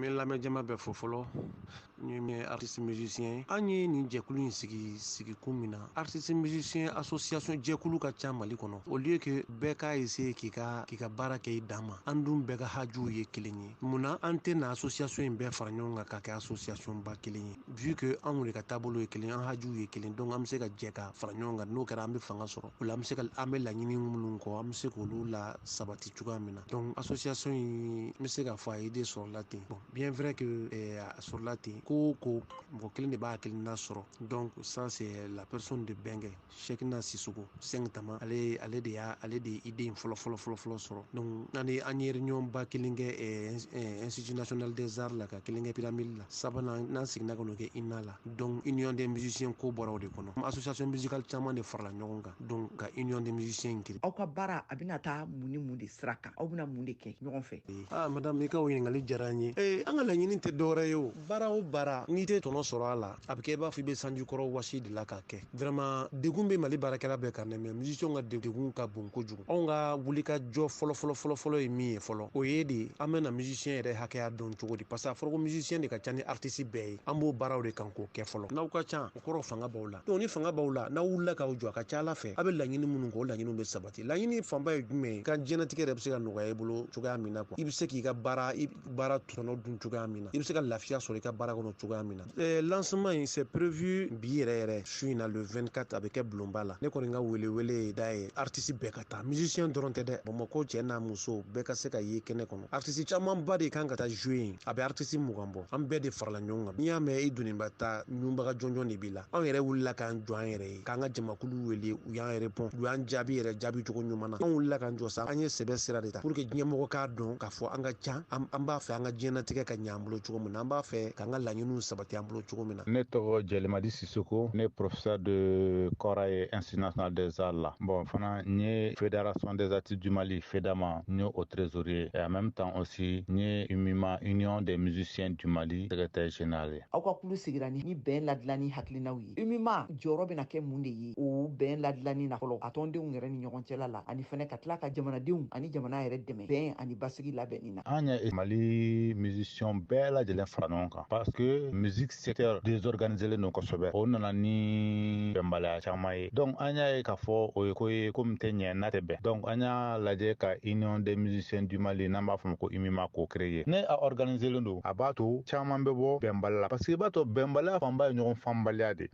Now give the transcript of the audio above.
Min lamɛn jama bɛ fo fɔlɔ ni min ye artiste musicien ye an ye nin jɛkulu in sigi kun min na artiste musicien association jɛkulu ka ca Mali kɔnɔ au lieu que bɛɛ k'a essayer k'i ka baara kɛ i dan ma an dun bɛɛ ka hajuw ye kelen ye munna an tɛ na association in bɛɛ fara ɲɔgɔn kan ka kɛ association ba kelen ye vu que anw de ka taabolo ye kelen an hajuw ye kelen donc an bɛ se ka jɛ ka fara ɲɔgɔn kan n'o kɛra an bɛ fanga sɔrɔ o la an bɛ laɲini minnu kɔ an bɛ se k'olu la sabati cogoya min na donc association in n bɛ se k'a fɔ a ye de sɔrɔla ten bon bien vrai que a sɔrɔla ten ko mɔgɔ kelen de b'a hakilina sɔrɔ donc ça c'est la personne de Bengue Cheickna Sissoko 5 tama ale de ye idée in fɔlɔ sɔrɔ donc an ye réunion ba kelen kɛ Institut national des arts la ka kelen kɛ pyramide la sabanan n'an seginna ka n'o kɛ INA la donc union des musiciens ko bɔra o de kɔnɔ association musicale caman de farala ɲɔgɔn kan donc ka union des musiciens kiri aw ka baara a bɛna taa mun ni mun de sira kan aw bɛna mun de kɛ ɲɔgɔn fɛ madame i ka o ɲininkali diyara n ye an ka laɲini tɛ dɔwɛrɛ ye o baara o baara n'i tɛ tɔnɔ sɔrɔ a la a bɛ kɛ i b'a fɔ i bɛ sanji kɔrɔ wɔsi de la k'a kɛ vraiment degun bɛ Mali baarakɛla bɛɛ kan dɛ mais musiciens ka degun ka bon kojugu anw ka wulikajɔ fɔlɔ ye min ye fɔlɔ o ye de an bɛna musicien yɛrɛ hakɛya dɔn cogo di parce que a fɔra ko musicien de ka ca ni artiste bɛɛ ye an b'o baaraw de kan k'o kɛ fɔlɔ n'aw ka ca o kɔrɔ fanga b'aw la donc ni fanga b'aw la n'aw wulila k'aw jɔ a ka ca Ala fɛ a bɛ laɲini minnu kɛ o laɲiniw bɛ sabati laɲini fanba ye jumɛn ye ka diɲɛnatigɛ yɛrɛ bɛ se ka nɔgɔya i bolo cogoya min na quoi i bɛ se k'i ka baara tɔnɔ dun cogoya min na i bɛ se ka lafiya sɔrɔ i ka baara kɔnɔ cogoya min na lancement in c'est prévu bi yɛrɛ su in na le 24 a bɛ kɛ Bulonba la ne kɔni ka wele ye da ye artiste bɛɛ ka taa musicien dɔrɔn tɛ dɛ Bamakɔ cɛ n'a muso bɛɛ ka se ka ye kɛnɛ kɔnɔ artiste caman ba de kan ka taa jouer yen a bɛ artiste 20 bɔ an bɛɛ de farala ɲɔgɔn kan n'i y'a mɛn i doniba ta ɲunbaga jɔnjɔn de b'i la anw yɛrɛ wulila k'an jɔ an yɛrɛ ye k'an ka jamakulu wele u y'an répond u y'an jaabi cogo ɲuman na anw wulila k'an jɔ sa an ye sɛbɛ sira de ta pour que ɲɛmɔgɔ k'a dɔn k'a fɔ an ka ca an b'a fɛ an ka diɲɛnatigɛ ka ɲɛ an bolo cogo min na an b'a fɛ k'an ka laɲiniw sabati an bolo cogo min na. Ne tɔgɔ Jɛlimadi Sisoko ne professeur de kɔra ye Institut national des arts la bon fana n ye fédération des artistes du Mali FEDAMA n ye o trésorier et en même temps aussi n ye UMIMA union des musiciens du Mali secrétaire général ye. Aw ka kulu sigira ni bɛn ladilanni hakilinaw ye UMIMA jɔyɔrɔ bɛna kɛ mun de ye o bɛn ladilanni na fɔlɔ a tɔndenw yɛrɛ ni ɲɔgɔn cɛla la ani fɛnɛ ka tila ka jamanadenw ani jamana yɛrɛ dɛmɛ bɛn ani basigi labɛnni na. An ye Mali musiciens bɛɛ lajɛlen fara ɲɔgɔn kan parce que musique secteur désorganisé len don kosɛbɛ o nana ni bɛnbaliya caman ye donc an y'a ye k'a fɔ o ye ko ye ko min tɛ ɲɛ n'a tɛ bɛn donc an y'a lajɛ ka union des musiciens du Mali n'an b'a fɔ ma ko UMIMA k'o créer ne a organisé len don a b'a to caman bɛ bɔ bɛnbaliya la parce que i b'a to bɛnbaliya fanba ye ɲɔgɔn faamubaliya de